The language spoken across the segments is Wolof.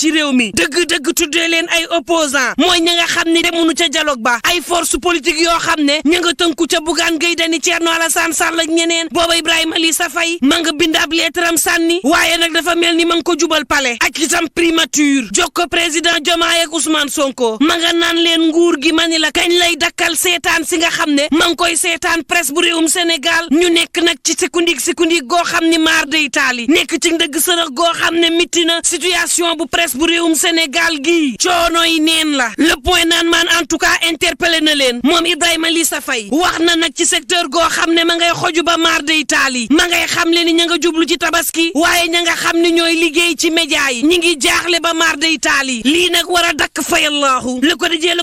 ci réew mi dëgg-dëgg tuddee leen ay opposant mooy ña nga xam ne demuñu ca dialogue ba ay force politique yoo xam ne ña nga tënku ca Bougane Gueye Dany Thierno Alassane Sall ak ñeneen booba Ibrahima Lissa Faye ma nga bind ab leetaram sànni waaye nag dafa mel ni ma nga ko jubal palais ak itam primature jox ko président Diomaye ak Ousmane Sonko ma nga naan leen nguur gi mani la kañ lay dakkal seetaan si nga xam ne ma ngi koy seetaan presse bu réewum Sénégal ñu nekk nag ci sekundik goo xam ni maar day taali nekk ci ndëgg sërëx goo xam ne mitti na situation bu presse bu réewum Sénégal gii coono yi neen la le point naan maan en tout cas interpellé na leen moom Ibrahima Lissa Faye wax na nag ci secteur goo xam ne ma ngay xoju ba maar day taali ma ngay xam le ni ña nga jublu ci tabaski waaye ña nga xam ne ñooy liggéey ci média yi ñi ngi jaaxle ba maar day taali lii nag war a dakk fayallahu le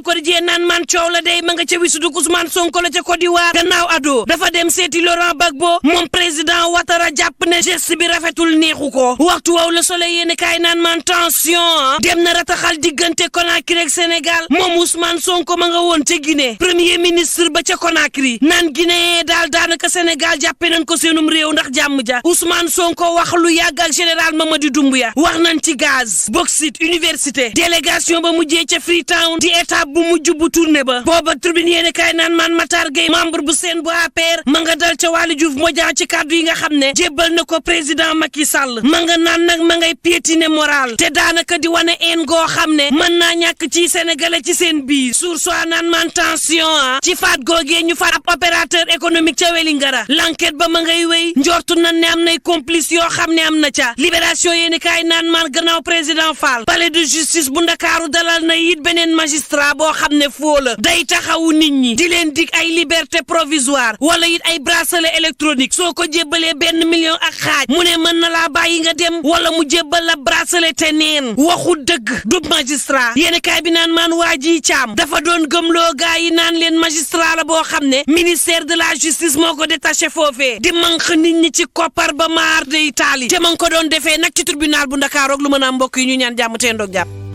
quotidien naan maan coow la day ma nga ca wisuduk Ousmane Sonko la ca Côte d'Ivoire gannaaw ado dafa dem seeti Laurent Gbagbo moom président Ouattara jàpp ne geste bi rafetul neexu ko waxtu waaw Le Soleil yéen kaay naan maan tension dem na rataxal diggante Conakry ak Sénégal moom Ousmane Sonko ma nga woon ca Guinée premier ministre ba ca Conakry naan Guinée daal daanaka Sénégal jàppe nañ ko seenum réew ndax jàmm ja Ousmane Sonko wax lu yàgg ak général Mamadou Doumbouya wax nañ ci gaz bauxite université délégation ba mujjee ca Freetown di étape bu mujj bu tournée ba booba tribune yéen kaay naan maan Matar Gueye membre bu seen bu APR ma nga dal ca Waly Diouf Bodiang ci kàddu yi nga xam ne jébbal na ko président Macky Sall ma nga naan nag ma ngay piétiner moral te daanaka di wane een goo xam ne mën naa ñàkk ci sénégalais ci seen biir sur soi naan man tension ci faat googee ñu faat ab opérateur économique ca Wélingara l'enquête ba ma ngay wéy njortu nan ne am nay complice yoo xam ne am na ca libération yéeni kaay naan man gannaaw président Fall palais de justice bu Ndakaaru dalal na it beneen magistrat boo xam ne foo la day taxawu nit ñi di leen dig ay liberté provisoire wala it ay bracelet électronique soo ko jébbalee 1 million ak xaaj mu ne mën na laa bàyyi nga dem wala mu jébbal la bracelet te neen waxu dëgg du magistrat yéeni kaay bi naan maan waa ji caam dafa doon gëmloo gaa yi naan leen magistrat la boo xam ne ministère de la justice moo ko détaché foofee di manq nit ñi ci koppar ba maar de Italie te ma ngi ko doon defee nag ci tribunal bu Ndakaaru ak lu mën a mbokk yi ñu ñaan jàmm te ndoog jàmm